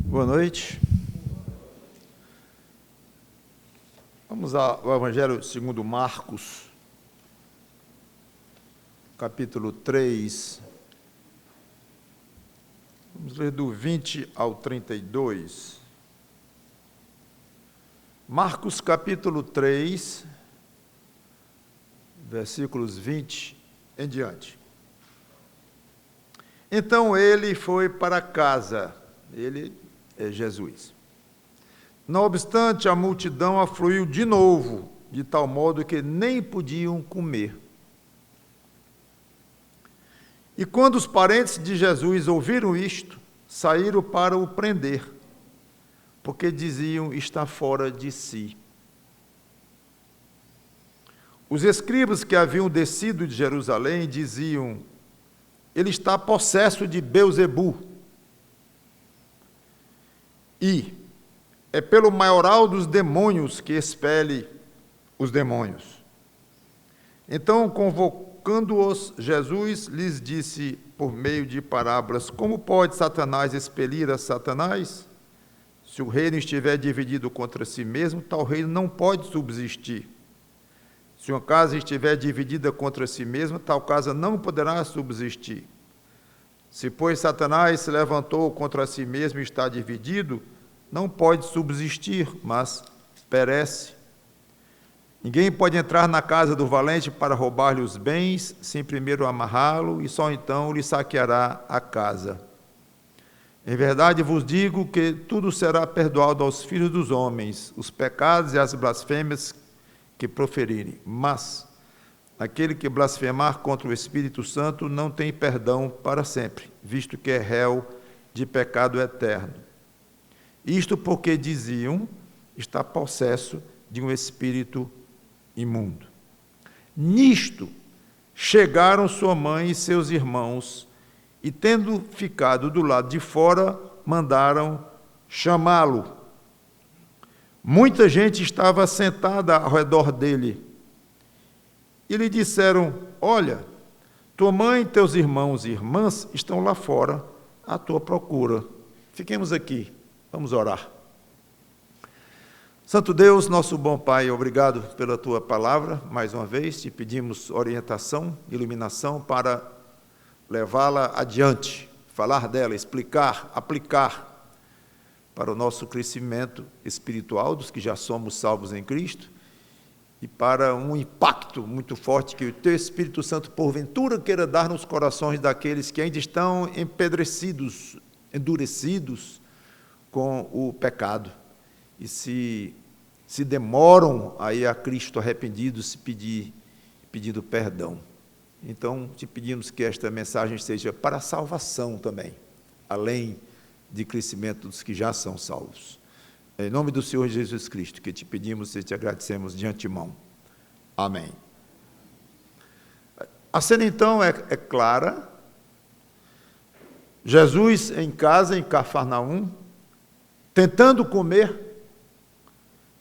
Boa noite. Vamos ao Evangelho segundo Marcos, capítulo 3. Vamos ler do 20 ao 32. Marcos, capítulo 3, versículos 20 em diante. Então ele foi para casa, ele é Jesus. Não obstante, a multidão afluiu de novo, de tal modo que nem podiam comer. E quando os parentes de Jesus ouviram isto, saíram para o prender, porque diziam estar fora de si. Os escribas que haviam descido de Jerusalém diziam: ele está possesso de Beelzebu, e é pelo maioral dos demônios que expele os demônios. Então, convocando-os, Jesus lhes disse por meio de parábolas: como pode Satanás expelir a Satanás? Se o reino estiver dividido contra si mesmo, tal reino não pode subsistir. Se uma casa estiver dividida contra si mesma, tal casa não poderá subsistir. Se, pois, Satanás se levantou contra si mesmo e está dividido, não pode subsistir, mas perece. Ninguém pode entrar na casa do valente para roubar-lhe os bens, sem primeiro amarrá-lo, e só então lhe saqueará a casa. Em verdade vos digo que tudo será perdoado aos filhos dos homens, os pecados e as blasfêmias que proferirem. Mas aquele que blasfemar contra o Espírito Santo não tem perdão para sempre, visto que é réu de pecado eterno. Isto porque diziam, está possesso de um espírito imundo. Nisto chegaram sua mãe e seus irmãos, e tendo ficado do lado de fora, mandaram chamá-lo. Muita gente estava sentada ao redor dele. E lhe disseram: olha, tua mãe, teus irmãos e irmãs estão lá fora à tua procura. Fiquemos aqui. Vamos orar. Santo Deus, nosso bom Pai, obrigado pela Tua palavra. Mais uma vez, te pedimos orientação, iluminação para levá-la adiante, falar dela, explicar, aplicar para o nosso crescimento espiritual, dos que já somos salvos em Cristo, e para um impacto muito forte que o Teu Espírito Santo, porventura, queira dar nos corações daqueles que ainda estão empedrecidos, endurecidos, com o pecado, e se demoram a ir a Cristo arrependidos, pedindo perdão. Então, te pedimos que esta mensagem seja para a salvação também, além de crescimento dos que já são salvos. Em nome do Senhor Jesus Cristo, que te pedimos e te agradecemos de antemão. Amém. A cena, então, é clara. Jesus em casa, em Cafarnaum, tentando comer,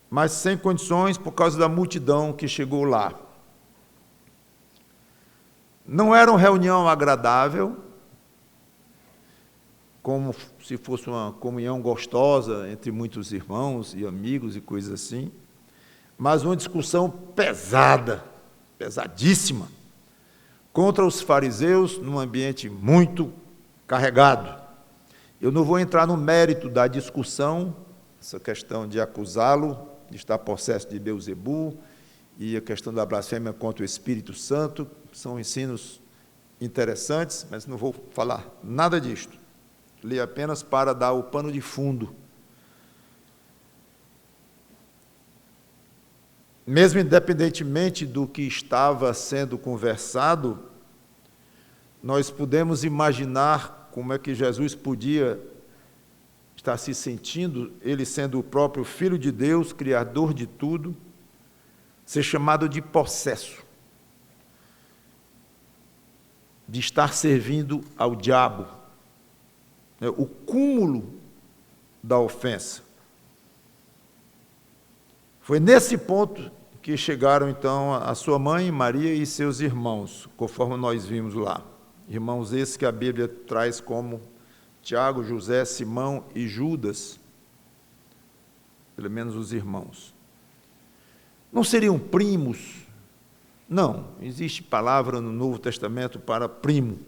mas sem condições por causa da multidão que chegou lá. Não era uma reunião agradável, como se fosse uma comunhão gostosa entre muitos irmãos e amigos e coisas assim, mas uma discussão pesada, pesadíssima, contra os fariseus, num ambiente muito carregado. Eu não vou entrar no mérito da discussão, essa questão de acusá-lo de estar possesso de Beelzebu e a questão da blasfêmia contra o Espírito Santo, são ensinos interessantes, mas não vou falar nada disto. Li apenas para dar o pano de fundo. Mesmo independentemente do que estava sendo conversado, nós podemos imaginar como é que Jesus podia estar se sentindo, ele sendo o próprio Filho de Deus, Criador de tudo, ser chamado de possesso, de estar servindo ao diabo, o cúmulo da ofensa. Foi nesse ponto que chegaram, então, a sua mãe, Maria, e seus irmãos, conforme nós vimos lá. Irmãos esses que a Bíblia traz como Tiago, José, Simão e Judas, pelo menos os irmãos. Não seriam primos? Não, existe palavra no Novo Testamento para primo,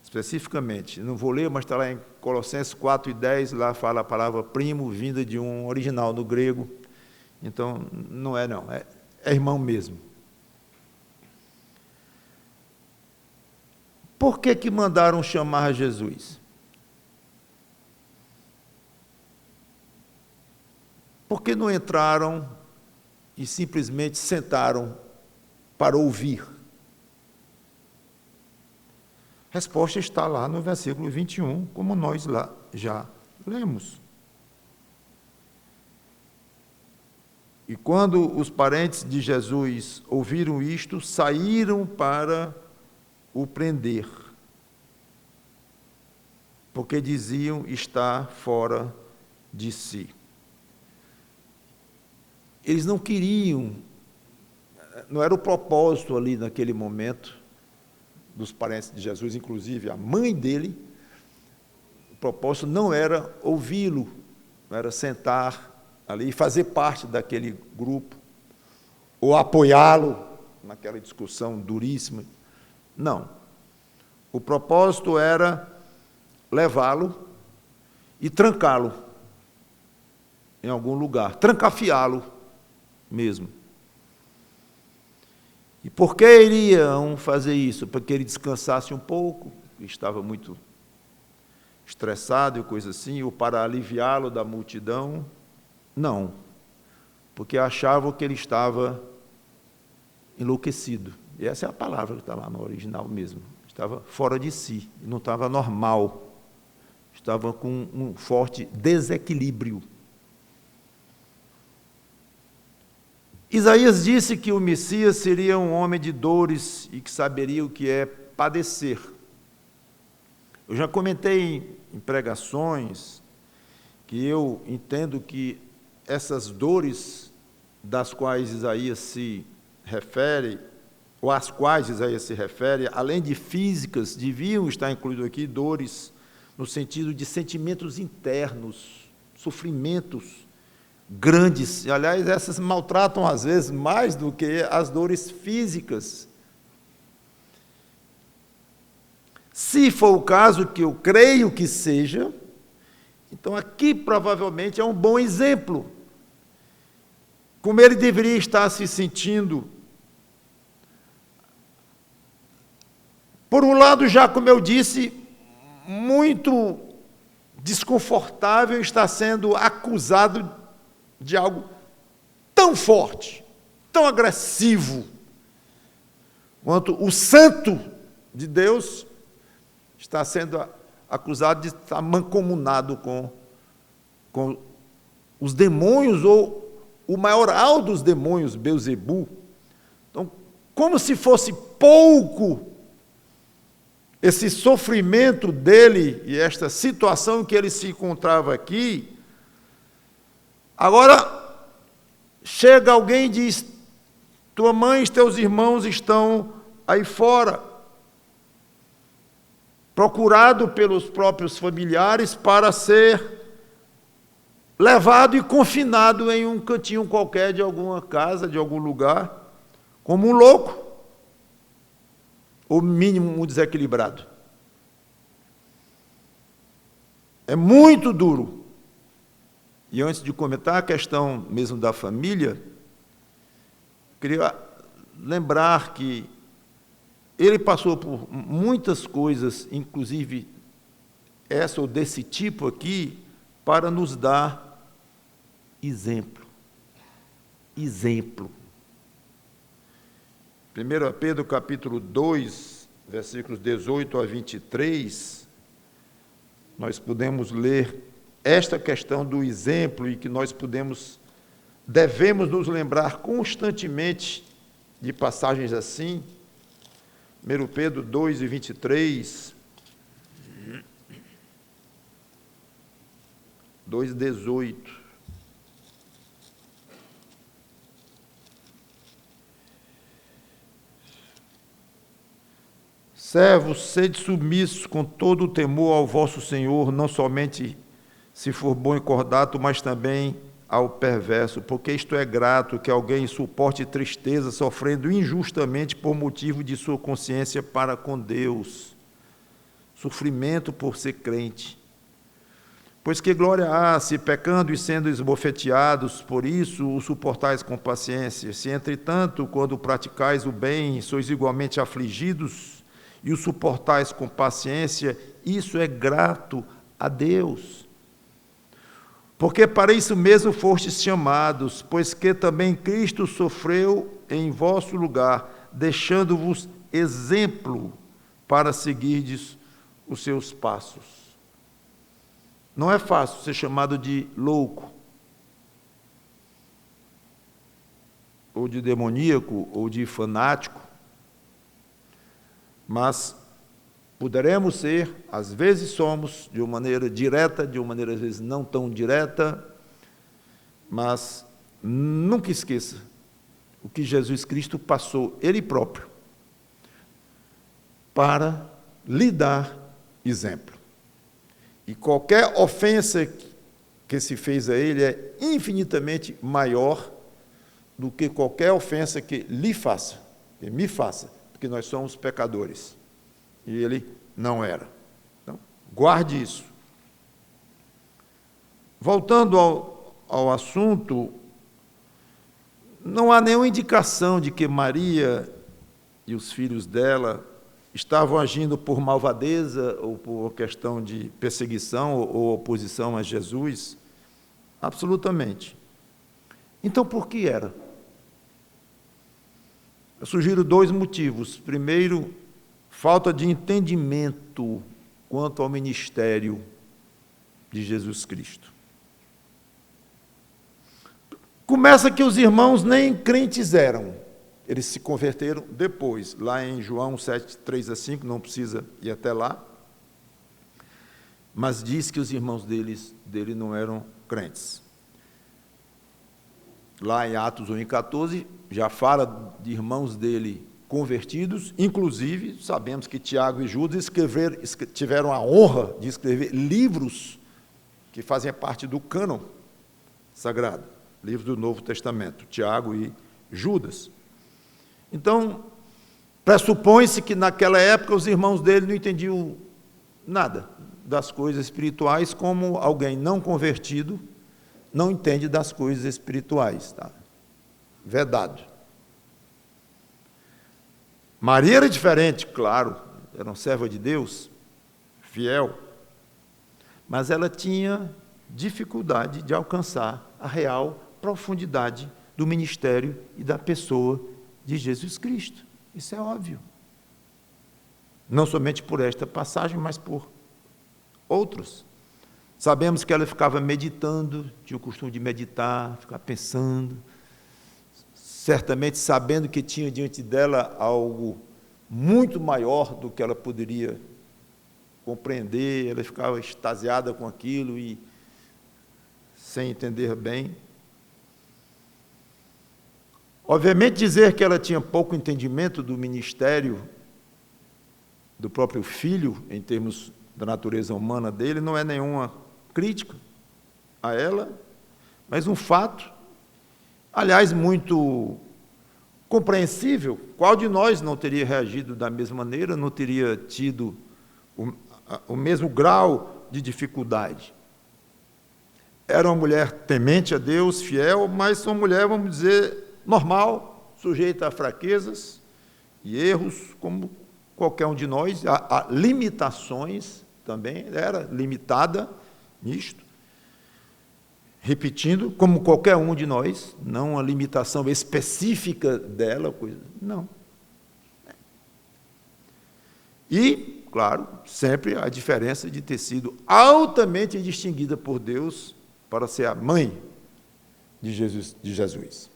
especificamente. Não vou ler, mas está lá em Colossenses 4:10, lá fala a palavra primo, vinda de um original no grego. Então, não, é irmão mesmo. Por que mandaram chamar Jesus? Por que não entraram e simplesmente sentaram para ouvir? A resposta está lá no versículo 21, como nós lá já lemos. E quando os parentes de Jesus ouviram isto, saíram para o prender, porque diziam estar fora de si. Eles não queriam, não era o propósito ali naquele momento, dos parentes de Jesus, inclusive a mãe dele, o propósito não era ouvi-lo, não era sentar ali e fazer parte daquele grupo, ou apoiá-lo naquela discussão duríssima. Não. O propósito era levá-lo e trancá-lo em algum lugar, trancafiá-lo mesmo. E por que iriam fazer isso? Para que ele descansasse um pouco, estava muito estressado e coisa assim, ou para aliviá-lo da multidão? Não, porque achavam que ele estava enlouquecido. E essa é a palavra que está lá no original mesmo. Estava fora de si, não estava normal. Estava com um forte desequilíbrio. Isaías disse que o Messias seria um homem de dores e que saberia o que é padecer. Eu já comentei em pregações que eu entendo que essas dores das quais Isaías se refere, ou às quais Isaías se refere, além de físicas, deviam estar incluídas aqui dores no sentido de sentimentos internos, sofrimentos grandes. Aliás, essas maltratam às vezes mais do que as dores físicas. Se for o caso, que eu creio que seja, então aqui provavelmente é um bom exemplo. Como ele deveria estar se sentindo. Por um lado, já como eu disse, muito desconfortável estar sendo acusado de algo tão forte, tão agressivo, quanto o santo de Deus está sendo acusado de estar mancomunado com os demônios, ou o maioral dos demônios, Belzebu. Então, como se fosse pouco esse sofrimento dele e esta situação em que ele se encontrava aqui, agora chega alguém e diz: tua mãe e teus irmãos estão aí fora, procurado pelos próprios familiares para ser levado e confinado em um cantinho qualquer de alguma casa, de algum lugar, como um louco, ou mínimo um desequilibrado. É muito duro. E antes de comentar a questão mesmo da família, queria lembrar que ele passou por muitas coisas, inclusive essa ou desse tipo aqui, para nos dar exemplo. Exemplo. 1 Pedro capítulo 2, versículos 18 a 23, nós podemos ler esta questão do exemplo e que nós devemos nos lembrar constantemente de passagens assim. 1 Pedro 2 e 23, 2:18. servos, sede submissos com todo o temor ao vosso Senhor, não somente se for bom e cordato, mas também ao perverso, porque isto é grato que alguém suporte tristeza, sofrendo injustamente por motivo de sua consciência para com Deus. Sofrimento por ser crente. Pois que glória há, se pecando e sendo esbofeteados, por isso o suportais com paciência. Se, entretanto, quando praticais o bem, sois igualmente afligidos, e o suportais com paciência, isso é grato a Deus. Porque para isso mesmo fostes chamados, pois que também Cristo sofreu em vosso lugar, deixando-vos exemplo para seguirdes os seus passos. Não é fácil ser chamado de louco, ou de demoníaco, ou de fanático, mas poderemos ser, às vezes somos, de uma maneira direta, de uma maneira às vezes não tão direta, mas nunca esqueça o que Jesus Cristo passou, Ele próprio, para lhe dar exemplo. E qualquer ofensa que se fez a Ele é infinitamente maior do que qualquer ofensa que lhe faça, que me faça, porque nós somos pecadores. E Ele não era. Então, guarde isso. Voltando ao assunto, não há nenhuma indicação de que Maria e os filhos dela estavam agindo por malvadeza ou por questão de perseguição ou oposição a Jesus. Absolutamente. Então, por que era? Eu sugiro 2 motivos. Primeiro, falta de entendimento quanto ao ministério de Jesus Cristo. Começa que os irmãos nem crentes eram, eles se converteram depois, lá em João 7, 3-5, não precisa ir até lá, mas diz que os irmãos dele não eram crentes. Lá em Atos 1:14, já fala de irmãos dele convertidos, inclusive sabemos que Tiago e Judas tiveram a honra de escrever livros que fazem parte do cânon sagrado, livros do Novo Testamento, Tiago e Judas. Então, pressupõe-se que naquela época os irmãos dele não entendiam nada das coisas espirituais, como alguém não convertido não entende das coisas espirituais. Tá? Vedado. Maria era diferente, claro, era uma serva de Deus, fiel, mas ela tinha dificuldade de alcançar a real profundidade do ministério e da pessoa de Jesus Cristo. Isso é óbvio. Não somente por esta passagem, mas por outros. Sabemos que ela ficava meditando, tinha o costume de meditar, ficar pensando, certamente sabendo que tinha diante dela algo muito maior do que ela poderia compreender, ela ficava extasiada com aquilo e sem entender bem. Obviamente, dizer que ela tinha pouco entendimento do ministério do próprio filho, em termos da natureza humana dele, não é nenhuma crítica a ela, mas um fato, aliás, muito compreensível. Qual de nós não teria reagido da mesma maneira, não teria tido o mesmo grau de dificuldade? Era uma mulher temente a Deus, fiel, mas uma mulher, vamos dizer, normal, sujeita a fraquezas e erros, como qualquer um de nós, a limitações também, era limitada nisto. Repetindo, como qualquer um de nós, não uma limitação específica dela, não. E, claro, sempre a diferença de ter sido altamente distinguida por Deus para ser a mãe de Jesus.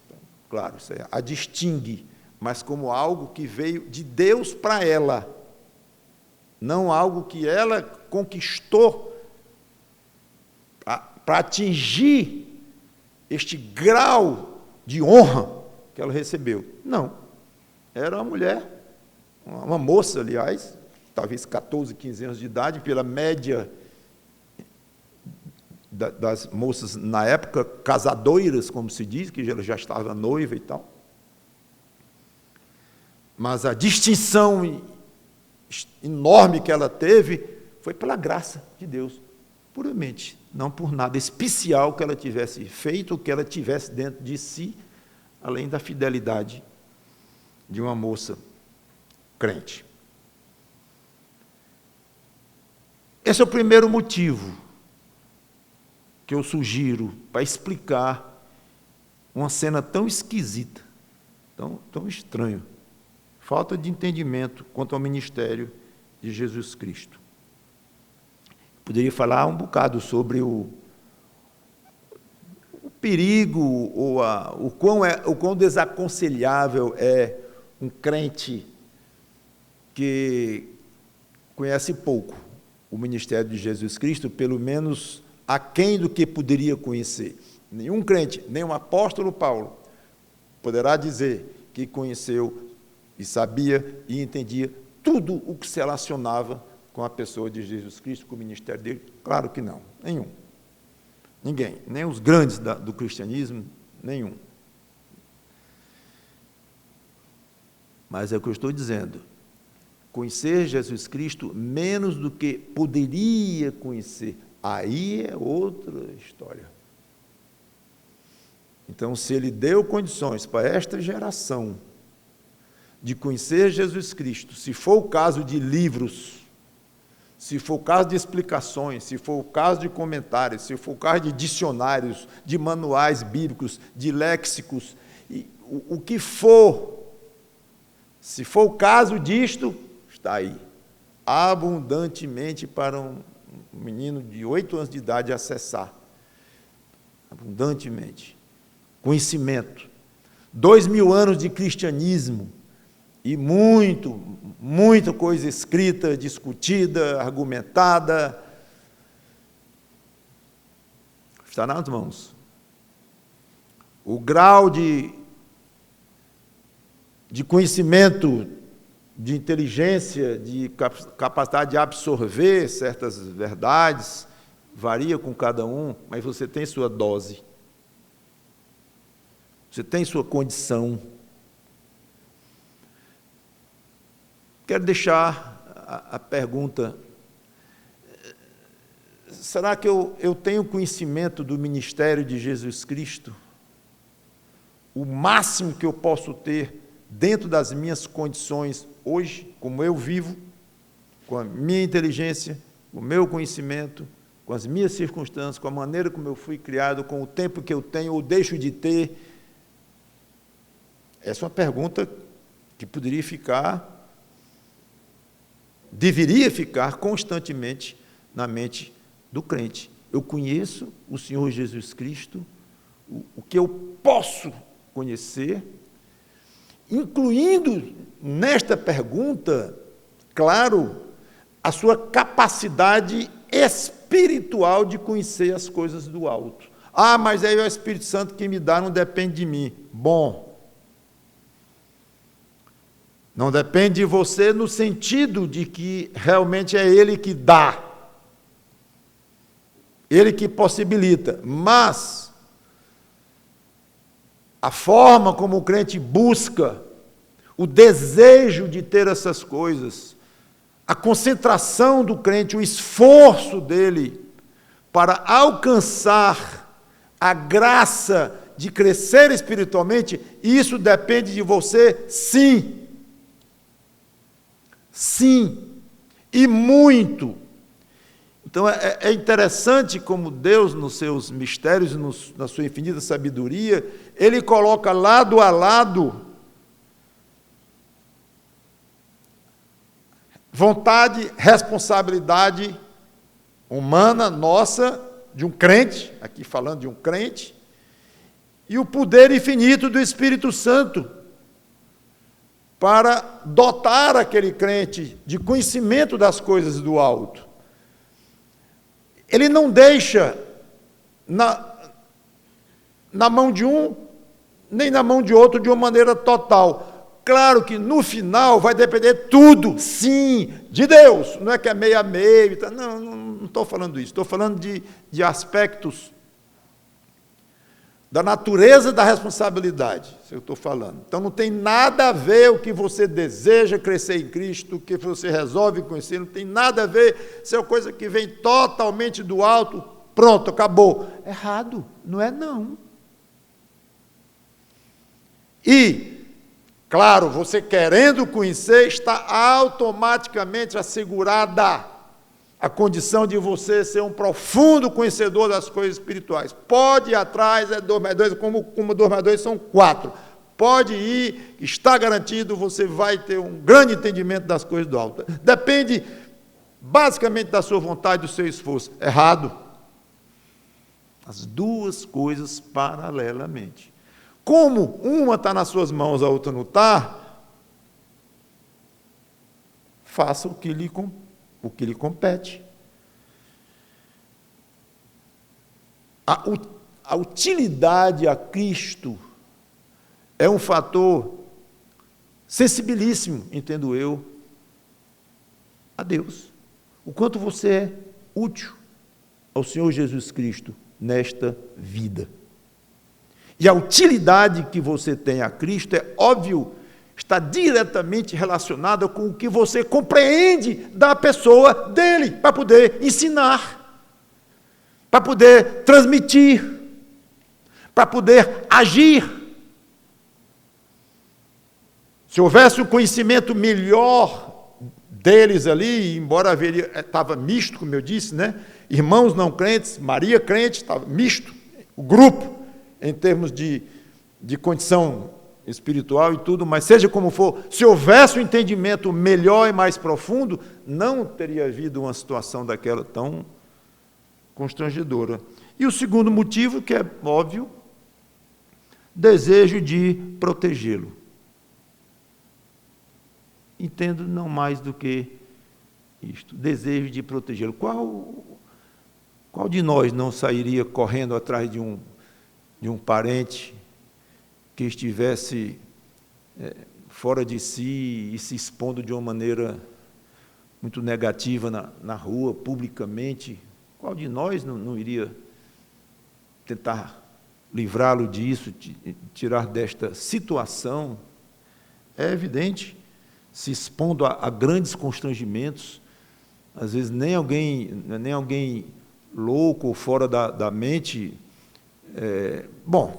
Claro, isso a distingue, mas como algo que veio de Deus para ela, não algo que ela conquistou para atingir este grau de honra que ela recebeu. Não. Era uma mulher, uma moça, aliás, talvez 14, 15 anos de idade, pela média das moças na época, casadoiras, como se diz, que ela já estava noiva e tal. Mas a distinção enorme que ela teve foi pela graça de Deus, puramente, não por nada especial que ela tivesse feito, ou que ela tivesse dentro de si, além da fidelidade de uma moça crente. Esse é o primeiro motivo que eu sugiro para explicar uma cena tão esquisita, tão estranha. Falta de entendimento quanto ao ministério de Jesus Cristo. Poderia falar um bocado sobre o perigo, ou o quão desaconselhável é um crente que conhece pouco o ministério de Jesus Cristo, pelo menos aquém do que poderia conhecer. Nenhum crente, nem o apóstolo Paulo, poderá dizer que conheceu e sabia e entendia tudo o que se relacionava com a pessoa de Jesus Cristo, com o ministério dele. Claro que não, nenhum. Ninguém, nem os grandes do cristianismo, nenhum. Mas é o que eu estou dizendo. Conhecer Jesus Cristo menos do que poderia conhecer, aí é outra história. Então, se ele deu condições para esta geração de conhecer Jesus Cristo, se for o caso de livros, se for o caso de explicações, se for o caso de comentários, se for o caso de dicionários, de manuais bíblicos, de léxicos, o que for, se for o caso disto, está aí, abundantemente para um menino de 8 anos de idade acessar, abundantemente, conhecimento, 2000 anos de cristianismo, e muita coisa escrita, discutida, argumentada, está nas mãos. O grau de conhecimento, de inteligência, de capacidade de absorver certas verdades, varia com cada um, mas você tem sua dose. Você tem sua condição. Quero deixar a pergunta: será que eu tenho conhecimento do ministério de Jesus Cristo? O máximo que eu posso ter dentro das minhas condições hoje, como eu vivo, com a minha inteligência, com o meu conhecimento, com as minhas circunstâncias, com a maneira como eu fui criado, com o tempo que eu tenho ou deixo de ter? Essa é uma pergunta que deveria ficar constantemente na mente do crente. Eu conheço o Senhor Jesus Cristo, o que eu posso conhecer, incluindo nesta pergunta, claro, a sua capacidade espiritual de conhecer as coisas do alto. Ah, mas aí é o Espírito Santo que me dá, não depende de mim. Bom, não depende de você no sentido de que realmente é Ele que dá, Ele que possibilita, mas a forma como o crente busca, o desejo de ter essas coisas, a concentração do crente, o esforço dele para alcançar a graça de crescer espiritualmente, isso depende de você, sim. Sim, e muito. Então, é interessante como Deus, nos seus mistérios, na sua infinita sabedoria, Ele coloca lado a lado vontade, responsabilidade humana, nossa, de um crente, aqui falando de um crente, e o poder infinito do Espírito Santo, para dotar aquele crente de conhecimento das coisas do alto. Ele não deixa na mão de um, nem na mão de outro, de uma maneira total. Claro que no final vai depender tudo, sim, de Deus. Não é que é meio a meio. Não estou falando isso. Estou falando de aspectos da natureza da responsabilidade. Isso eu estou falando. Então não tem nada a ver o que você deseja crescer em Cristo, o que você resolve conhecer, não tem nada a ver. Isso é uma coisa que vem totalmente do alto. Pronto, acabou. Errado. Não é não. E claro, você querendo conhecer, está automaticamente assegurada a condição de você ser um profundo conhecedor das coisas espirituais. Pode ir atrás, 2 mais 2, como 2 mais 2 são 4. Pode ir, está garantido, você vai ter um grande entendimento das coisas do alto. Depende basicamente da sua vontade, do seu esforço. Errado. As duas coisas paralelamente. Como uma está nas suas mãos, a outra não está, faça o que lhe compete. A utilidade a Cristo é um fator sensibilíssimo, entendo eu, a Deus. O quanto você é útil ao Senhor Jesus Cristo nesta vida. E a utilidade que você tem a Cristo, é óbvio, está diretamente relacionada com o que você compreende da pessoa dele, para poder ensinar, para poder transmitir, para poder agir. Se houvesse um conhecimento melhor deles ali, embora estava misto, como eu disse, né? Irmãos não crentes, Maria crente, estava misto, o grupo, em termos de condição espiritual e tudo, mas seja como for, se houvesse um entendimento melhor e mais profundo, não teria havido uma situação daquela tão constrangedora. E o segundo motivo, que é óbvio, desejo de protegê-lo. Entendo não mais do que isto, desejo de protegê-lo. Qual de nós não sairia correndo atrás de um parente que estivesse fora de si e se expondo de uma maneira muito negativa na rua, publicamente? Qual de nós não iria tentar livrá-lo disso, tirar desta situação? É evidente, se expondo a grandes constrangimentos, às vezes nem alguém louco ou fora da mente,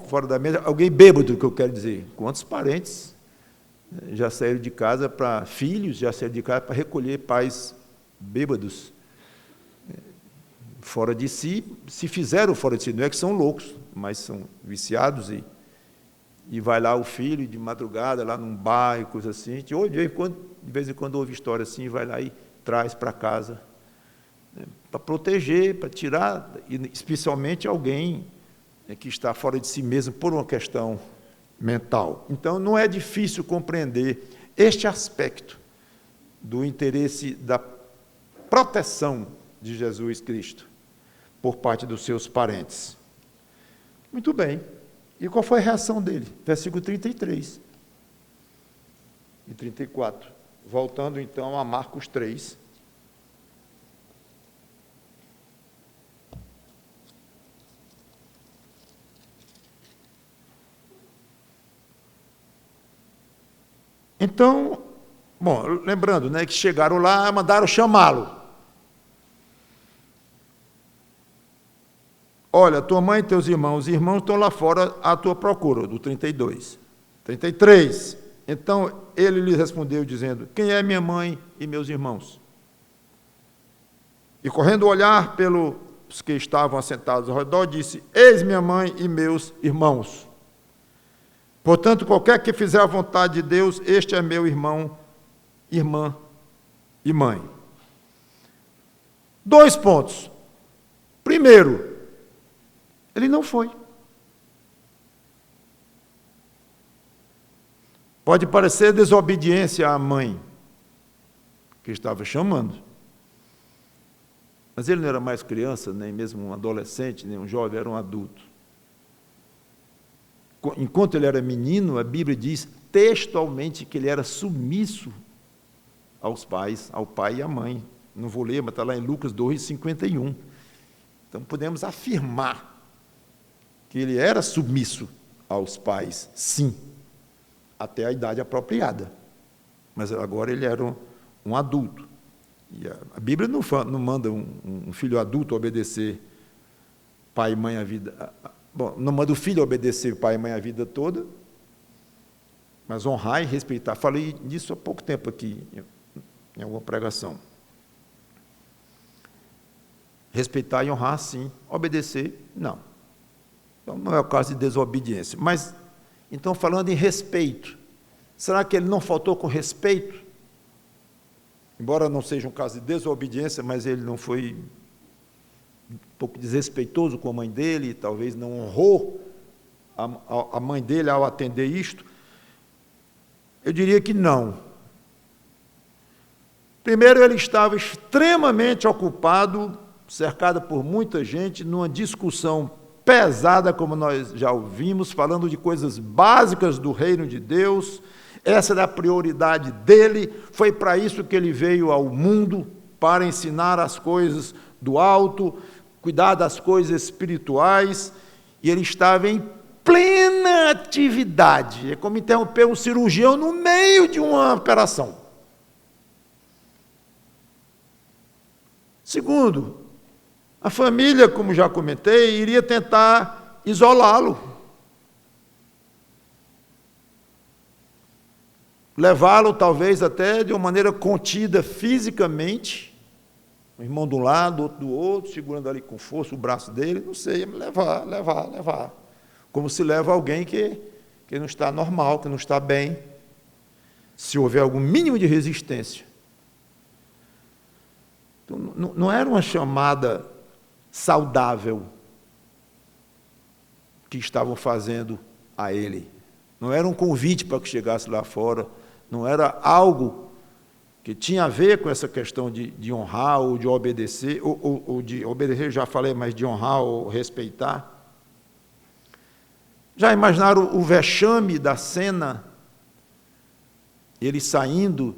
fora da mente, alguém bêbado, que eu quero dizer. Quantos parentes já saíram de casa para filhos, já saíram de casa para recolher pais bêbados, fora de si, se fizeram fora de si, não é que são loucos, mas são viciados, e vai lá o filho de madrugada, lá num bar, coisa assim, de vez em quando ouve história assim, vai lá e traz para casa, para proteger, para tirar, especialmente alguém que está fora de si mesmo por uma questão mental. Então, não é difícil compreender este aspecto do interesse da proteção de Jesus Cristo por parte dos seus parentes. Muito bem. E qual foi a reação dele? Versículo 33 e 34. Voltando, então, a Marcos 3. Então, lembrando, né, que chegaram lá, mandaram chamá-lo. Olha, tua mãe e teus irmãos estão lá fora à tua procura, do 32. 33. Então, ele lhes respondeu, dizendo, quem é minha mãe e meus irmãos? E correndo o olhar pelos que estavam assentados ao redor, disse, eis minha mãe e meus irmãos. Portanto, qualquer que fizer a vontade de Deus, este é meu irmão, irmã e mãe. 2 pontos. Primeiro, ele não foi. Pode parecer desobediência à mãe, que estava chamando. Mas ele não era mais criança, nem mesmo um adolescente, nem um jovem, era um adulto. enquanto ele era menino, a Bíblia diz textualmente que ele era submisso aos pais, ao pai e à mãe. Não vou ler, mas está lá em Lucas 2:51. Então, podemos afirmar que ele era submisso aos pais, sim, até a idade apropriada. Mas agora ele era um adulto. E a Bíblia não manda um filho adulto obedecer pai e mãe a vida. Bom, não manda o filho obedecer pai e mãe a vida toda, mas honrar e respeitar. Falei disso há pouco tempo aqui, em alguma pregação. Respeitar e honrar, sim. Obedecer, não. Então, não é o caso de desobediência. Mas, então, falando em respeito, será que ele não faltou com respeito? Embora não seja um caso de desobediência, mas ele não foi um pouco desrespeitoso com a mãe dele, talvez não honrou a mãe dele ao atender isto? Eu diria que não. Primeiro, ele estava extremamente ocupado, cercado por muita gente, numa discussão pesada, como nós já ouvimos, falando de coisas básicas do reino de Deus. Essa era a prioridade dele, foi para isso que ele veio ao mundo, para ensinar as coisas do alto, cuidar das coisas espirituais, e ele estava em plena atividade. É como interromper um cirurgião no meio de uma operação. Segundo, a família, como já comentei, iria tentar isolá-lo, levá-lo talvez até de uma maneira contida fisicamente, o irmão de um lado, outro do outro, segurando ali com força o braço dele, não sei, levar, como se leva alguém que não está normal, que não está bem, se houver algum mínimo de resistência. Então, não era uma chamada saudável que estavam fazendo a ele, não era um convite para que chegasse lá fora, não era algo que tinha a ver com essa questão de honrar ou de obedecer, ou de obedecer, já falei, mas de honrar ou respeitar. Já imaginaram o vexame da cena, ele saindo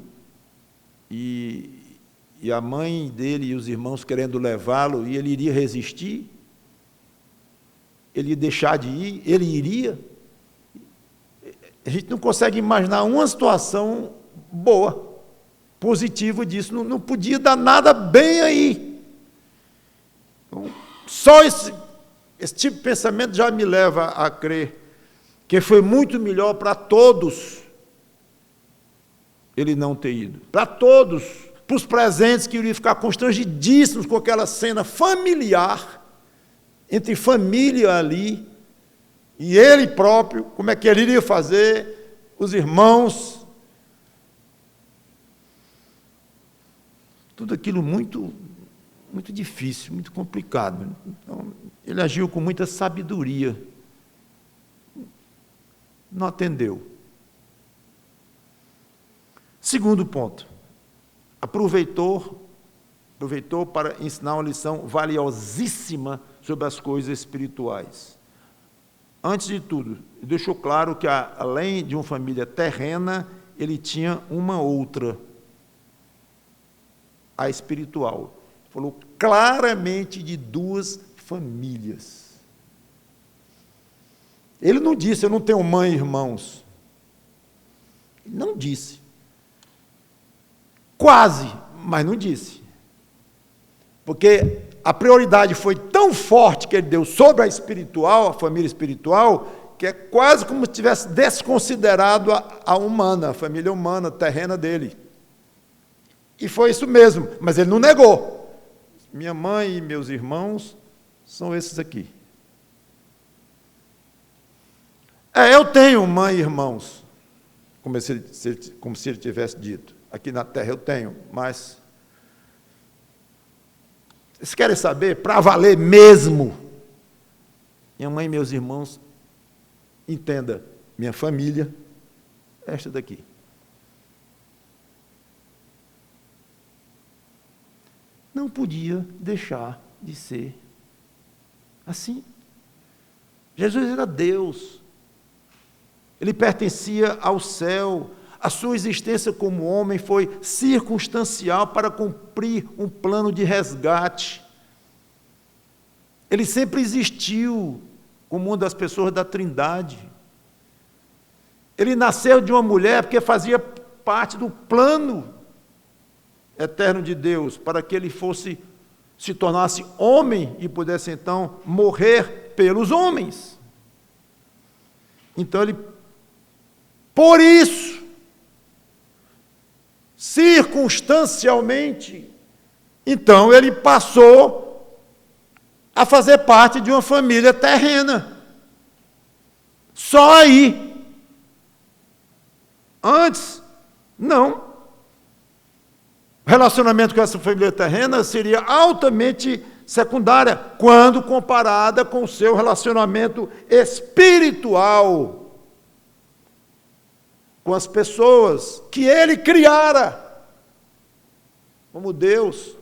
e a mãe dele e os irmãos querendo levá-lo, e ele iria resistir? Ele ia deixar de ir? Ele iria? A gente não consegue imaginar uma situação boa, positiva disso, não podia dar nada bem aí. Então, só esse tipo de pensamento já me leva a crer que foi muito melhor para todos ele não ter ido. Para todos, para os presentes que iriam ficar constrangidíssimos com aquela cena familiar, entre família ali, e ele próprio, como é que ele iria fazer, os irmãos, tudo aquilo muito, muito difícil, muito complicado. Então, ele agiu com muita sabedoria, não atendeu. Segundo ponto, aproveitou para ensinar uma lição valiosíssima sobre as coisas espirituais. Antes de tudo, deixou claro que, além de uma família terrena, ele tinha uma outra, a espiritual. Falou claramente de duas famílias. Ele não disse, eu não tenho mãe e irmãos. Ele não disse. Quase, mas não disse. Porque a prioridade foi tão forte que ele deu sobre a espiritual, a família espiritual, que é quase como se tivesse desconsiderado a humana, a família humana, terrena dele. E foi isso mesmo, mas ele não negou. Minha mãe e meus irmãos são esses aqui. Eu tenho mãe e irmãos, como se ele tivesse dito. Aqui na terra eu tenho, mas vocês querem saber, para valer mesmo, minha mãe e meus irmãos, entenda, minha família, esta daqui. Não podia deixar de ser assim. Jesus era Deus, ele pertencia ao céu. A sua existência como homem foi circunstancial para cumprir um plano de resgate. Ele sempre existiu como uma das pessoas da Trindade. Ele nasceu de uma mulher porque fazia parte do plano eterno de Deus, para que ele se tornasse homem e pudesse então morrer pelos homens. Então por isso, circunstancialmente, então ele passou a fazer parte de uma família terrena. Só aí. Antes, não. O relacionamento com essa família terrena seria altamente secundária, quando comparada com o seu relacionamento espiritual com as pessoas que ele criara como Deus.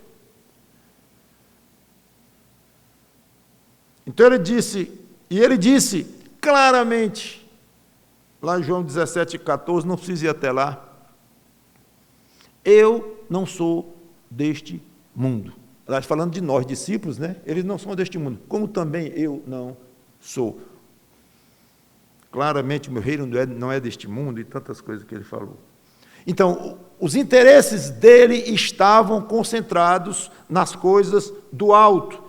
Então ele disse claramente, lá em João 17,14, não precisa ir até lá, eu não sou deste mundo. Falando de nós, discípulos, né? Eles não são deste mundo, como também eu não sou. Claramente, o meu reino não é deste mundo, e tantas coisas que ele falou. Então, os interesses dele estavam concentrados nas coisas do alto.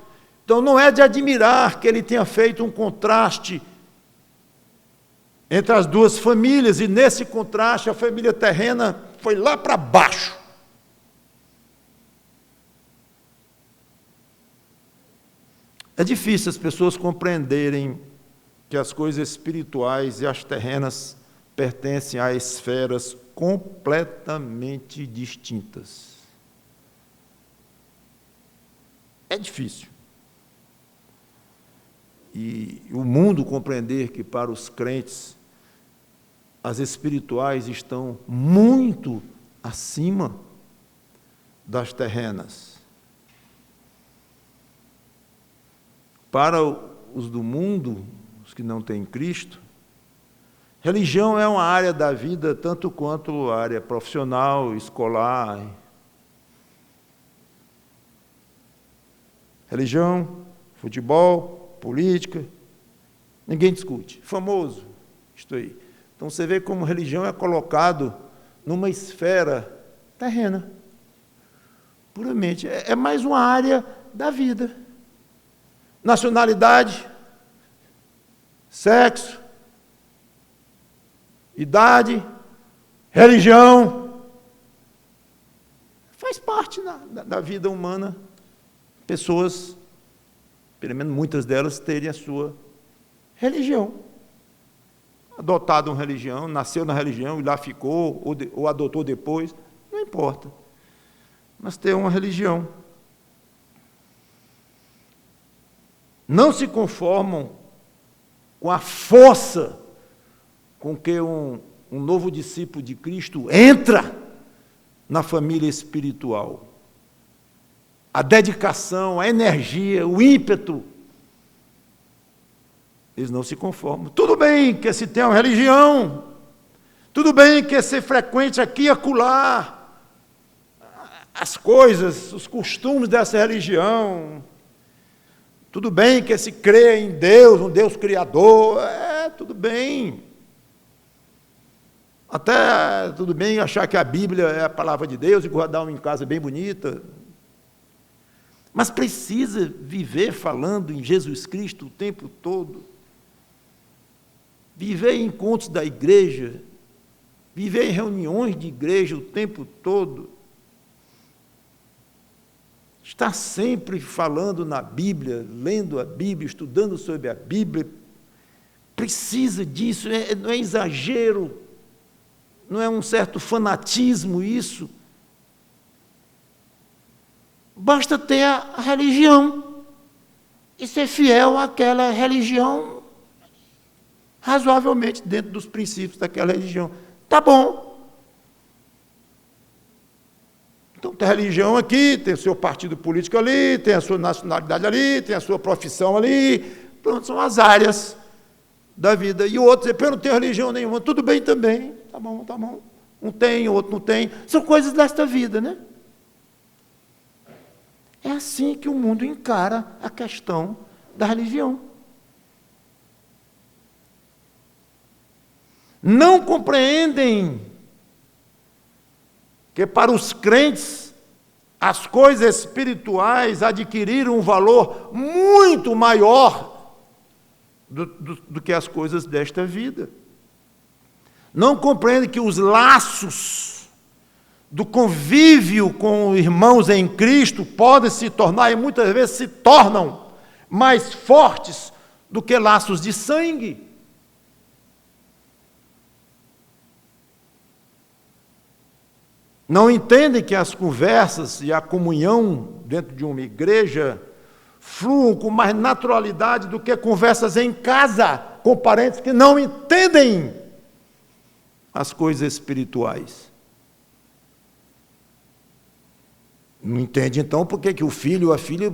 Então, não é de admirar que ele tenha feito um contraste entre as duas famílias, e nesse contraste a família terrena foi lá para baixo. É difícil as pessoas compreenderem que as coisas espirituais e as terrenas pertencem a esferas completamente distintas. É difícil. E o mundo compreender que para os crentes as espirituais estão muito acima das terrenas. Para os do mundo, os que não têm Cristo, religião é uma área da vida tanto quanto a área profissional, escolar. Religião, futebol, política, ninguém discute. Famoso, isto aí. Então você vê como religião é colocado numa esfera terrena. Puramente. É mais uma área da vida. Nacionalidade, sexo, idade, religião, faz parte da vida humana. Pessoas, pelo menos muitas delas, terem a sua religião. Adotado uma religião, nasceu na religião e lá ficou, ou adotou depois, não importa. Mas ter uma religião. Não se conformam com a força com que um novo discípulo de Cristo entra na família espiritual. A dedicação, a energia, o ímpeto. Eles não se conformam. Tudo bem que se tem uma religião, tudo bem que se frequente aqui e acolá as coisas, os costumes dessa religião. Tudo bem que se crê em Deus, um Deus criador, tudo bem. Até tudo bem achar que a Bíblia é a palavra de Deus e guardar uma em casa bem bonita. Mas precisa viver falando em Jesus Cristo o tempo todo. Viver em encontros da igreja, viver em reuniões de igreja o tempo todo. Estar sempre falando na Bíblia, lendo a Bíblia, estudando sobre a Bíblia, precisa disso, não é exagero, não é um certo fanatismo isso. Basta ter a religião e ser fiel àquela religião, razoavelmente dentro dos princípios daquela religião. Tá bom. Então, tem a religião aqui, tem o seu partido político ali, tem a sua nacionalidade ali, tem a sua profissão ali. Pronto, são as áreas da vida. E o outro dizer, eu não tenho religião nenhuma. Tudo bem também. Tá bom, tá bom. Um tem, o outro não tem. São coisas desta vida, né? É assim que o mundo encara a questão da religião. Não compreendem que para os crentes as coisas espirituais adquiriram um valor muito maior do que as coisas desta vida. Não compreendem que os laços do convívio com irmãos em Cristo podem se tornar, e muitas vezes se tornam, mais fortes do que laços de sangue. Não entendem que as conversas e a comunhão dentro de uma igreja fluam com mais naturalidade do que conversas em casa com parentes que não entendem as coisas espirituais. Não entende, então, por que o filho ou a filha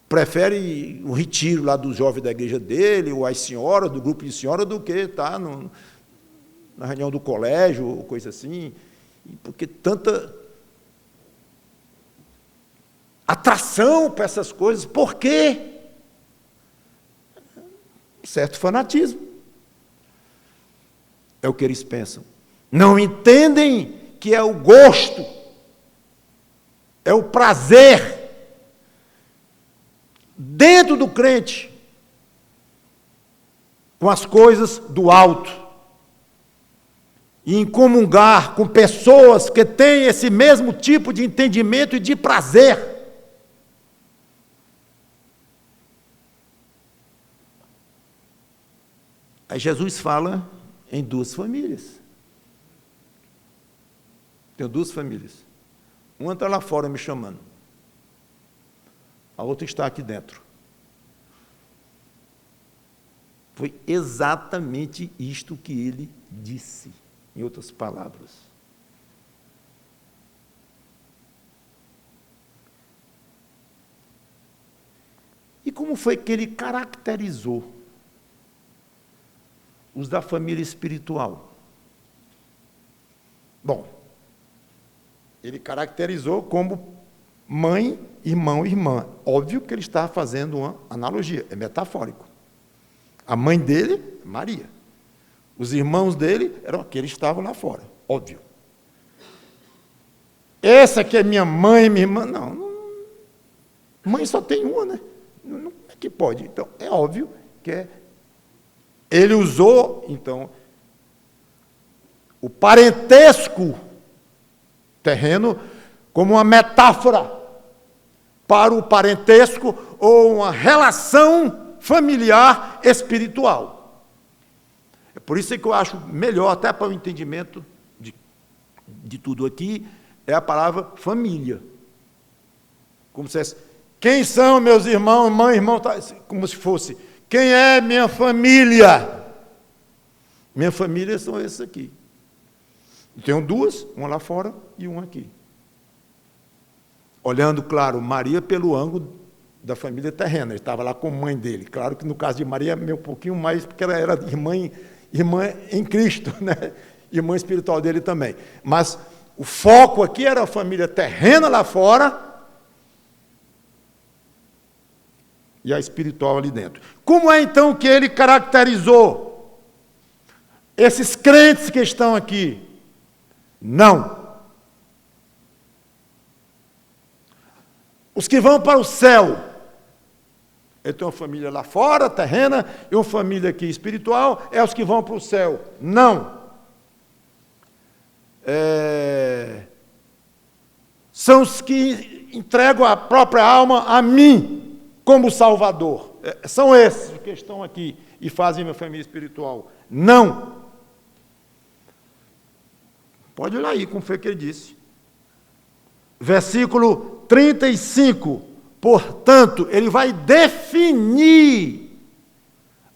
prefere o retiro lá dos jovens da igreja dele, ou as senhoras, do grupo de senhoras, do que estar na reunião do colégio, ou coisa assim. Porque tanta atração para essas coisas. Por quê? Um certo fanatismo. É o que eles pensam. Não entendem que é o gosto, é o prazer dentro do crente com as coisas do alto. E em comungar com pessoas que têm esse mesmo tipo de entendimento e de prazer. Aí Jesus fala em duas famílias. Tenho duas famílias. Uma está lá fora me chamando. A outra está aqui dentro. Foi exatamente isto que ele disse, em outras palavras. E como foi que ele caracterizou os da família espiritual? Bom, ele caracterizou como mãe, irmão e irmã. Óbvio que ele está fazendo uma analogia, é metafórico. A mãe dele, Maria. Os irmãos dele eram aqueles que estavam lá fora, óbvio. Essa que é minha mãe, minha irmã, não. Mãe só tem uma, né? Não é que pode. Então, é óbvio que ele usou, então, o parentesco terreno como uma metáfora para o parentesco ou uma relação familiar espiritual. É por isso que eu acho melhor, até para o entendimento de tudo aqui, é a palavra família. Como se fosse, quem são meus irmãos, mãe, irmão, como se fosse, quem é minha família? Minha família são esses aqui. Tenho duas, uma lá fora e uma aqui. Olhando, claro, Maria pelo ângulo da família terrena, ele estava lá com a mãe dele. Claro que no caso de Maria, um pouquinho mais, porque ela era irmã em Cristo, né? Irmã espiritual dele também. Mas o foco aqui era a família terrena lá fora e a espiritual ali dentro. Como é então que ele caracterizou esses crentes que estão aqui? Não. Os que vão para o céu, ele tem uma família lá fora, terrena, e uma família aqui espiritual, é os que vão para o céu. Não. São os que entregam a própria alma a mim, como Salvador. São esses que estão aqui e fazem minha família espiritual. Não. Pode olhar aí como foi que ele disse. Versículo 35. Portanto, ele vai definir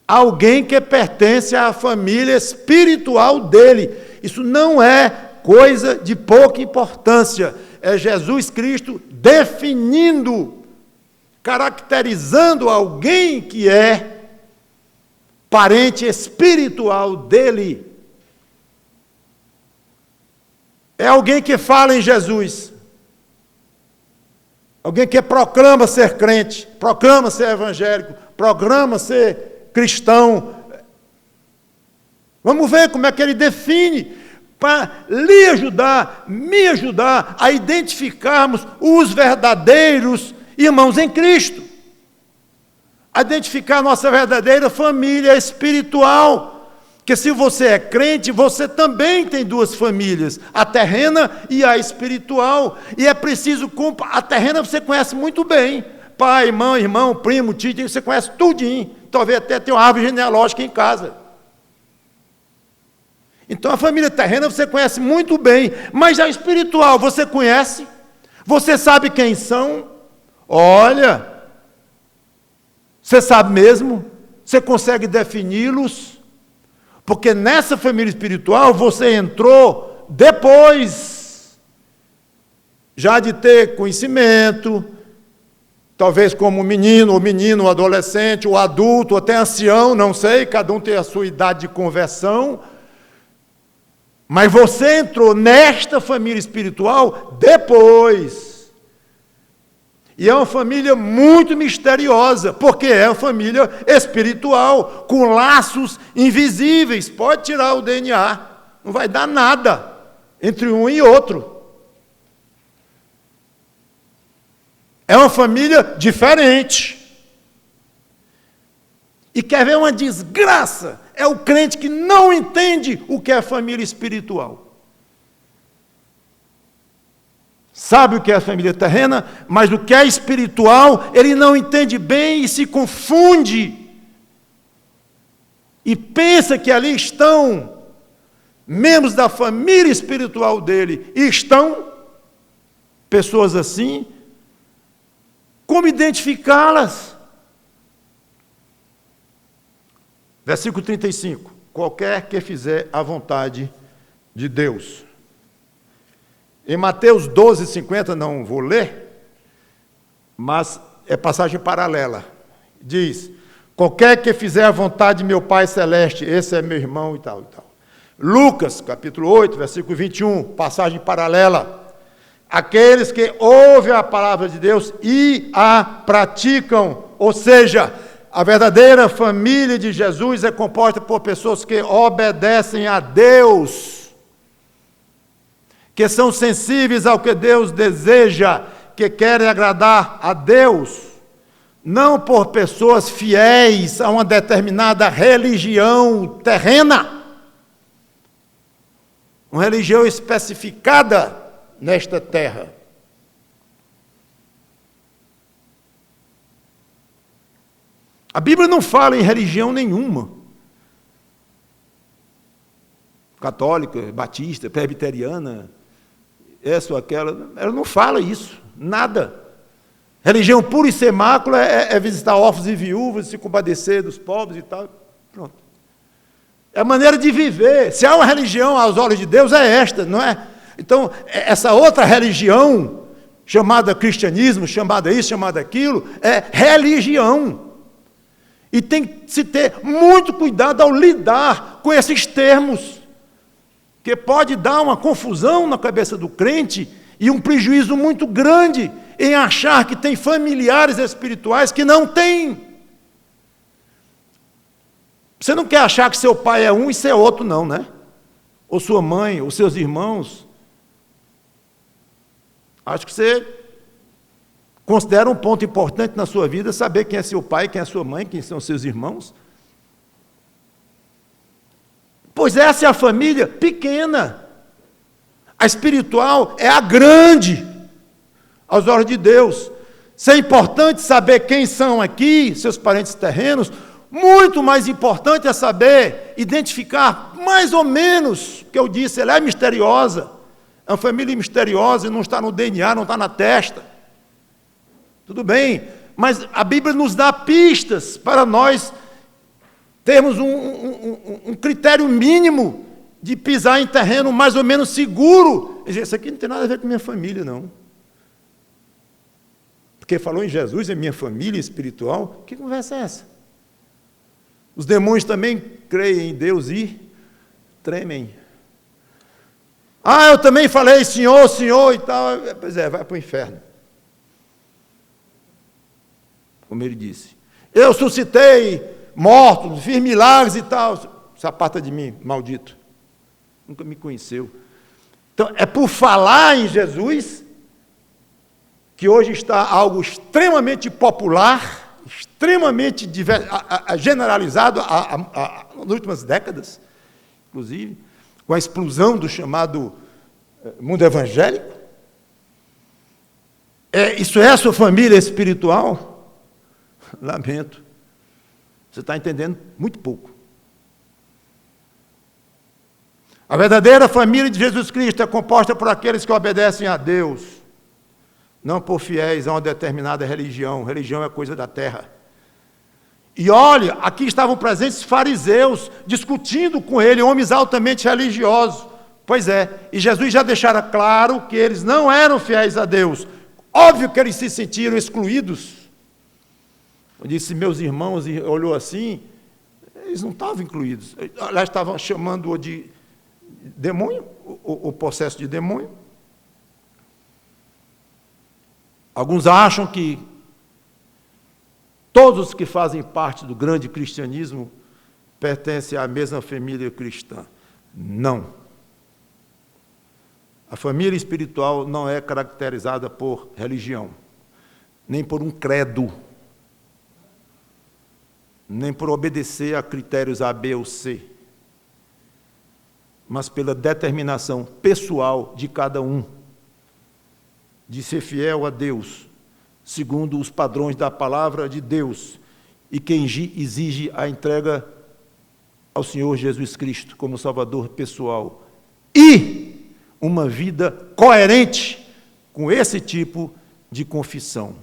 alguém que pertence à família espiritual dele. Isso não é coisa de pouca importância. É Jesus Cristo definindo, caracterizando alguém que é parente espiritual dele. É alguém que fala em Jesus. Alguém que proclama ser crente, proclama ser evangélico, proclama ser cristão. Vamos ver como é que ele define, para lhe ajudar, me ajudar a identificarmos os verdadeiros irmãos em Cristo. A identificar a nossa verdadeira família espiritual. Porque se você é crente, você também tem duas famílias, a terrena e a espiritual. E é preciso, a terrena você conhece muito bem. Pai, mãe, irmão, primo, tio, você conhece tudinho. Talvez até tenha uma árvore genealógica em casa. Então a família terrena você conhece muito bem. Mas a espiritual você conhece? Você sabe quem são? Olha, você sabe mesmo? Você consegue defini-los? Porque nessa família espiritual você entrou depois, já de ter conhecimento, talvez como menino, ou adolescente, ou adulto, ou até ancião, não sei, cada um tem a sua idade de conversão, mas você entrou nesta família espiritual depois. E é uma família muito misteriosa, porque é uma família espiritual, com laços invisíveis. Pode tirar o DNA, não vai dar nada entre um e outro. É uma família diferente. E quer ver uma desgraça? É o crente que não entende o que é família espiritual. Sabe o que é a família terrena, mas o que é espiritual, ele não entende bem e se confunde. E pensa que ali estão membros da família espiritual dele. E estão pessoas assim. Como identificá-las? Versículo 35. Qualquer que fizer a vontade de Deus. Em Mateus 12, 50, não vou ler, mas é passagem paralela. Diz, qualquer que fizer a vontade de meu Pai Celeste, esse é meu irmão e tal, e tal. Lucas, capítulo 8, versículo 21, passagem paralela. Aqueles que ouvem a palavra de Deus e a praticam, ou seja, a verdadeira família de Jesus é composta por pessoas que obedecem a Deus, que são sensíveis ao que Deus deseja, que querem agradar a Deus, não por pessoas fiéis a uma determinada religião terrena, uma religião especificada nesta terra. A Bíblia não fala em religião nenhuma. Católica, batista, presbiteriana, essa ou aquela, ela não fala isso, nada. Religião pura e sem mácula é visitar órfãos e viúvas, se compadecer dos pobres e tal, pronto. É a maneira de viver. Se há uma religião aos olhos de Deus, é esta, não é? Então, essa outra religião, chamada cristianismo, chamada isso, chamada aquilo, é religião. E tem que se ter muito cuidado ao lidar com esses termos, que pode dar uma confusão na cabeça do crente e um prejuízo muito grande em achar que tem familiares espirituais que não tem. Você não quer achar que seu pai é um e você é outro, não, né? Ou sua mãe, ou seus irmãos. Acho que você considera um ponto importante na sua vida saber quem é seu pai, quem é sua mãe, quem são seus irmãos. Pois essa é a família pequena. A espiritual é a grande, aos olhos de Deus. Se é importante saber quem são aqui, seus parentes terrenos, muito mais importante é saber identificar mais ou menos, que eu disse, ela é misteriosa. É uma família misteriosa e não está no DNA, não está na testa. Tudo bem, mas a Bíblia nos dá pistas para nós termos um critério mínimo de pisar em terreno mais ou menos seguro. Isso aqui não tem nada a ver com minha família, não. Porque falou em Jesus, é minha família espiritual. Que conversa é essa? Os demônios também creem em Deus e tremem. Ah, eu também falei Senhor, Senhor e tal. Pois é, vai para o inferno. Como ele disse. Eu suscitei mortos, fiz milagres e tal. Se aparta de mim, maldito. Nunca me conheceu. Então, é por falar em Jesus que hoje está algo extremamente popular, extremamente generalizado nas últimas décadas, inclusive, com a explosão do chamado mundo evangélico. Isso é a sua família espiritual? Lamento. Você está entendendo muito pouco. A verdadeira família de Jesus Cristo é composta por aqueles que obedecem a Deus, não por fiéis a uma determinada religião. Religião é coisa da terra. E olha, aqui estavam presentes fariseus, discutindo com ele, homens altamente religiosos. Pois é, e Jesus já deixara claro que eles não eram fiéis a Deus. Óbvio que eles se sentiram excluídos. Eu disse, meus irmãos, e olhou assim, eles não estavam incluídos. Aliás, estavam chamando-o de demônio, o processo de demônio. Alguns acham que todos os que fazem parte do grande cristianismo pertencem à mesma família cristã. Não. A família espiritual não é caracterizada por religião, nem por um credo, nem por obedecer a critérios A, B ou C, mas pela determinação pessoal de cada um de ser fiel a Deus, segundo os padrões da palavra de Deus, e que exige a entrega ao Senhor Jesus Cristo como Salvador pessoal, e uma vida coerente com esse tipo de confissão.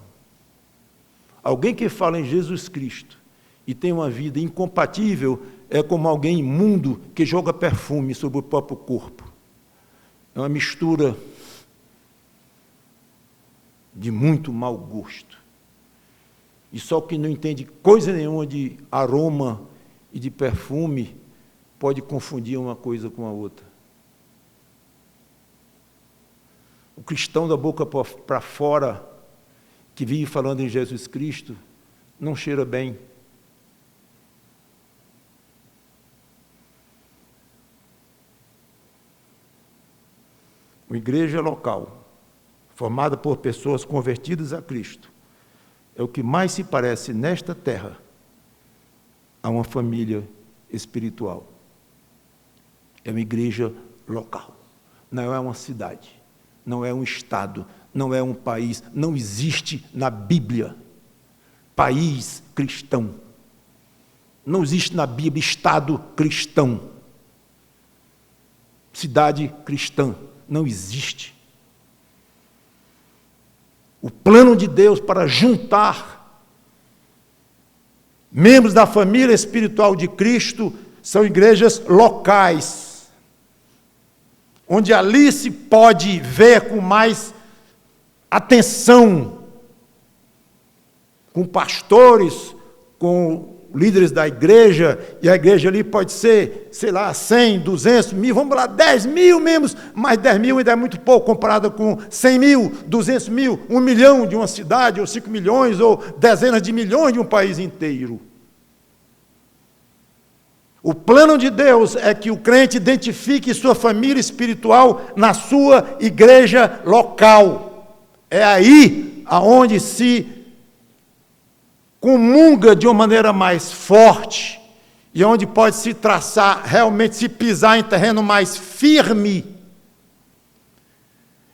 Alguém que fala em Jesus Cristo e tem uma vida incompatível é como alguém imundo que joga perfume sobre o próprio corpo. É uma mistura de muito mau gosto. E só quem não entende coisa nenhuma de aroma e de perfume pode confundir uma coisa com a outra. O cristão da boca para fora, que vive falando em Jesus Cristo, não cheira bem. Uma igreja local, formada por pessoas convertidas a Cristo, é o que mais se parece nesta terra a uma família espiritual. É uma igreja local, não é uma cidade, não é um estado, não é um país, não existe na Bíblia país cristão, não existe na Bíblia estado cristão, cidade cristã, não existe. O plano de Deus para juntar membros da família espiritual de Cristo são igrejas locais, onde ali se pode ver com mais atenção, com pastores, com líderes da igreja, e a igreja ali pode ser, 100, 200, 1000, vamos lá, 10 mil membros, mas 10 mil ainda é muito pouco, comparado com 100 mil, 200 mil, 1 milhão de uma cidade, ou 5 milhões, ou dezenas de milhões de um país inteiro. O plano de Deus é que o crente identifique sua família espiritual na sua igreja local. É aí aonde se comunga de uma maneira mais forte e onde pode se traçar, realmente se pisar em terreno mais firme.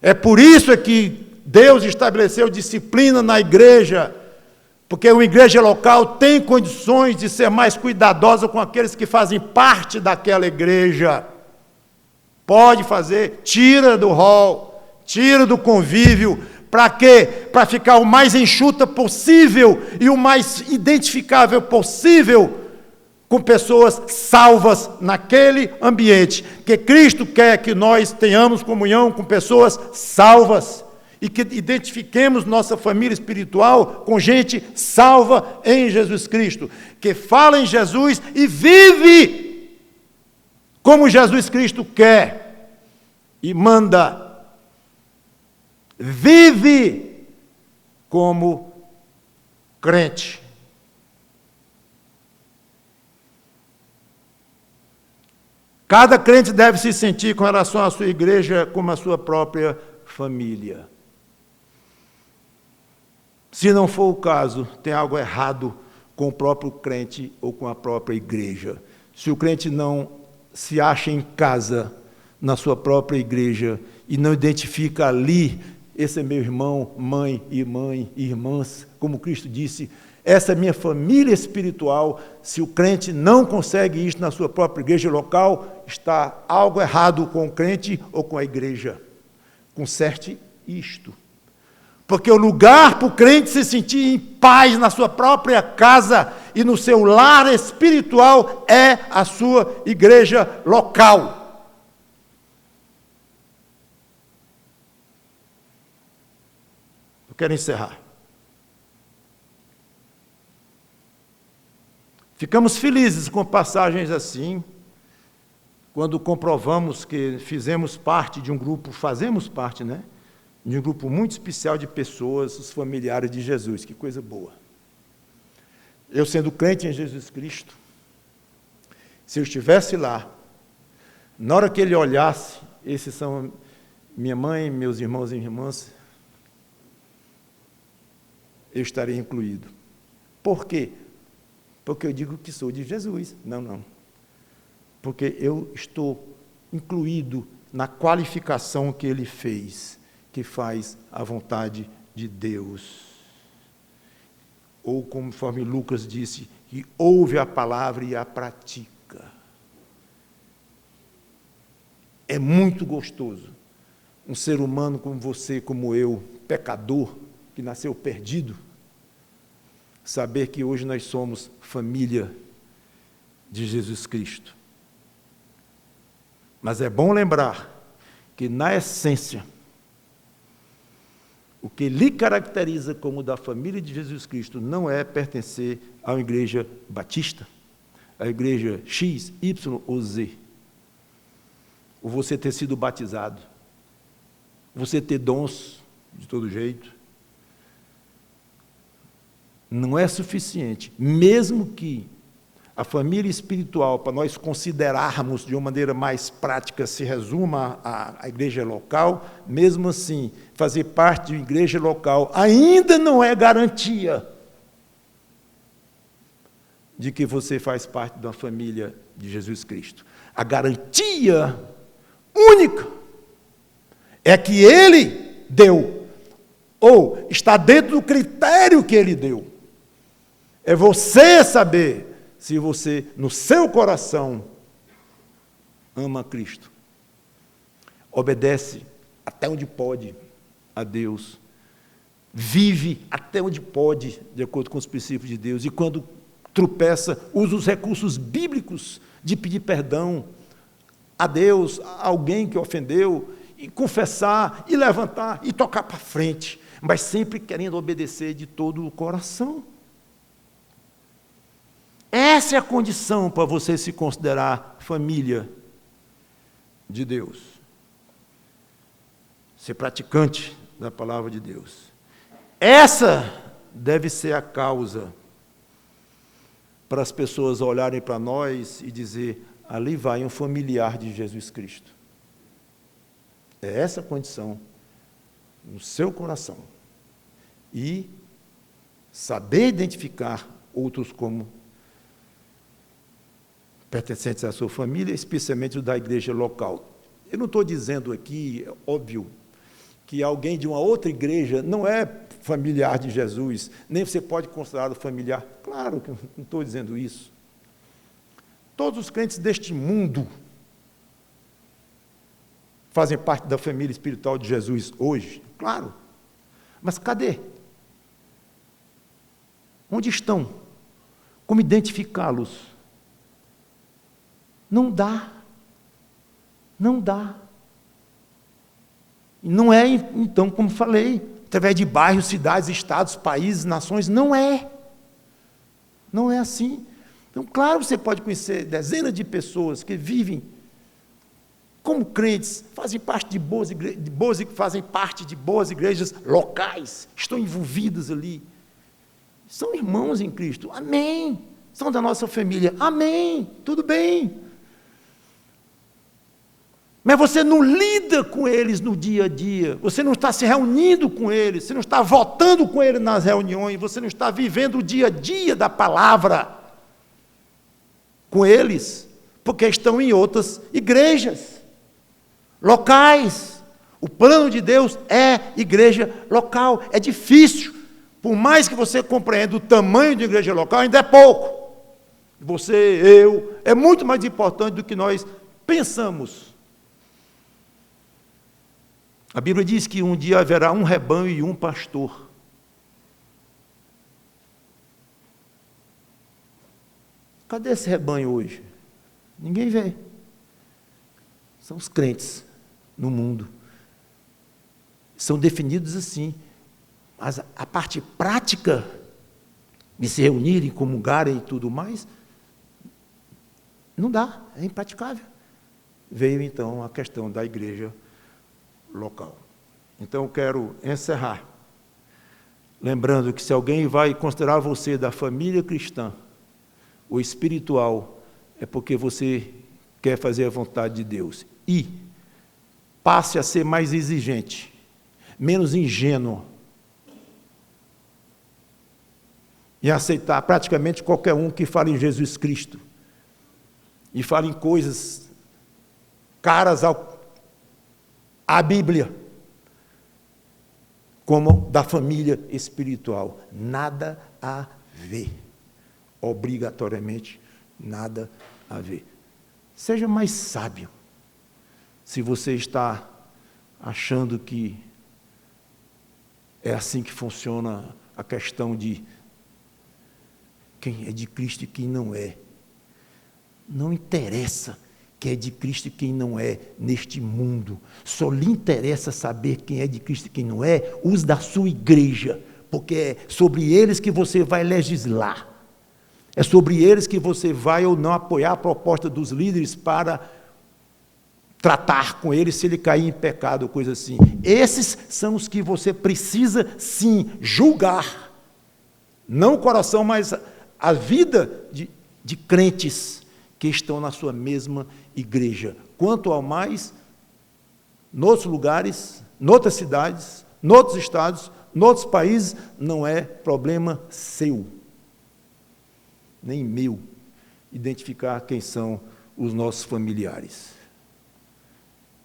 É por isso que Deus estabeleceu disciplina na igreja, porque uma igreja local tem condições de ser mais cuidadosa com aqueles que fazem parte daquela igreja. Pode fazer, tira do hall, tira do convívio. Para quê? Para ficar o mais enxuta possível e o mais identificável possível com pessoas salvas naquele ambiente. Que Cristo quer que nós tenhamos comunhão com pessoas salvas. e que identifiquemos nossa família espiritual com gente salva em Jesus Cristo, que fala em Jesus e vive como Jesus Cristo quer e manda. Vive como crente. Cada crente deve se sentir com relação à sua igreja como a sua própria família. Se não for o caso, tem algo errado com o próprio crente ou com a própria igreja. Se o crente não se acha em casa na sua própria igreja e não identifica ali, esse é meu irmão, mãe, irmãs, como Cristo disse, essa é minha família espiritual. Se o crente não consegue isso na sua própria igreja local, está algo errado com o crente ou com a igreja. Conserte isto. Porque o lugar para o crente se sentir em paz na sua própria casa e no seu lar espiritual é a sua igreja local. Eu quero encerrar. Ficamos felizes com passagens assim, quando comprovamos que fazemos parte, de um grupo muito especial de pessoas, os familiares de Jesus. Que coisa boa. Eu, sendo crente em Jesus Cristo, se eu estivesse lá, na hora que ele olhasse, esses são minha mãe, meus irmãos e irmãs, eu estaria incluído. Por quê? Porque eu digo que sou de Jesus. Não. Porque eu estou incluído na qualificação que ele fez, que faz a vontade de Deus. Ou, conforme Lucas disse, que ouve a palavra e a pratica. É muito gostoso um ser humano como você, como eu, pecador, que nasceu perdido, saber que hoje nós somos família de Jesus Cristo. Mas é bom lembrar que, na essência, o que lhe caracteriza como da família de Jesus Cristo não é pertencer à igreja batista, à igreja X, Y ou Z. Ou você ter sido batizado, você ter dons de todo jeito. Não é suficiente, mesmo que a família espiritual, para nós considerarmos de uma maneira mais prática, se resuma à igreja local, mesmo assim, fazer parte de uma igreja local ainda não é garantia de que você faz parte da família de Jesus Cristo. A garantia única é que ele deu, ou está dentro do critério que ele deu. É você saber se você, no seu coração, ama Cristo, obedece até onde pode a Deus, vive até onde pode, de acordo com os princípios de Deus, e quando tropeça, usa os recursos bíblicos de pedir perdão a Deus, a alguém que ofendeu, e confessar, e levantar, e tocar para frente, mas sempre querendo obedecer de todo o coração. Essa é a condição para você se considerar família de Deus. Ser praticante da palavra de Deus. Essa deve ser a causa para as pessoas olharem para nós e dizer, ali vai um familiar de Jesus Cristo. É essa a condição no seu coração. E saber identificar outros como pertencentes à sua família, especialmente da igreja local. Eu não estou dizendo aqui, é óbvio, que alguém de uma outra igreja não é familiar de Jesus, nem você pode considerá-lo familiar. Claro que eu não estou dizendo isso. Todos os crentes deste mundo fazem parte da família espiritual de Jesus hoje, claro. Mas cadê? Onde estão? Como identificá-los? Não dá. E não é, então, como falei, através de bairros, cidades, estados, países, nações, não é. Não é assim. Então, claro, você pode conhecer dezenas de pessoas que vivem como crentes, fazem parte de boas igrejas locais, estão envolvidas ali. São irmãos em Cristo. Amém. São da nossa família. Amém. Tudo bem. Mas você não lida com eles no dia a dia, você não está se reunindo com eles, você não está votando com eles nas reuniões, você não está vivendo o dia a dia da palavra com eles, porque estão em outras igrejas locais. O plano de Deus é igreja local. É difícil, por mais que você compreenda o tamanho de igreja local, ainda é pouco. Você, eu, é muito mais importante do que nós pensamos. A Bíblia diz que um dia haverá um rebanho e um pastor. Cadê esse rebanho hoje? Ninguém vê. São os crentes no mundo. São definidos assim. Mas a parte prática de se reunirem, comungarem e tudo mais, não dá, é impraticável. Veio então a questão da igreja local. Então eu quero encerrar, lembrando que se alguém vai considerar você da família cristã ou espiritual, é porque você quer fazer a vontade de Deus. E passe a ser mais exigente, menos ingênuo, e aceitar praticamente qualquer um que fale em Jesus Cristo, e fale em coisas caras à Bíblia, como da família espiritual. Nada a ver. Obrigatoriamente, nada a ver. Seja mais sábio. Se você está achando que é assim que funciona a questão de quem é de Cristo e quem não é. Não interessa quem é de Cristo e quem não é neste mundo. Só lhe interessa saber quem é de Cristo e quem não é, os da sua igreja, porque é sobre eles que você vai legislar. É sobre eles que você vai ou não apoiar a proposta dos líderes para tratar com ele se ele cair em pecado ou coisa assim. Esses são os que você precisa, sim, julgar. Não o coração, mas a vida de crentes que estão na sua mesma igreja. Quanto ao mais, noutros lugares, noutras cidades, noutros estados, noutros países, não é problema seu, nem meu, identificar quem são os nossos familiares.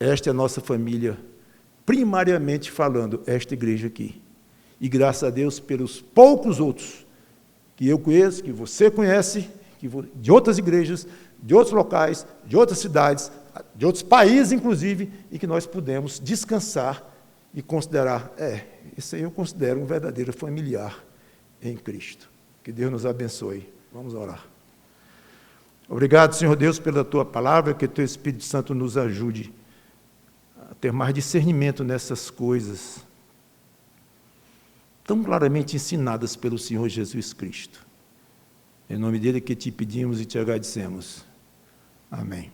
Esta é a nossa família, primariamente falando, esta igreja aqui. E graças a Deus pelos poucos outros que eu conheço, que você conhece, de outras igrejas, de outros locais, de outras cidades, de outros países, inclusive, e que nós pudemos descansar e considerar, isso aí eu considero um verdadeiro familiar em Cristo. Que Deus nos abençoe. Vamos orar. Obrigado, Senhor Deus, pela Tua palavra, que Teu Espírito Santo nos ajude a ter mais discernimento nessas coisas tão claramente ensinadas pelo Senhor Jesus Cristo. Em nome dele que te pedimos e te agradecemos. Amém.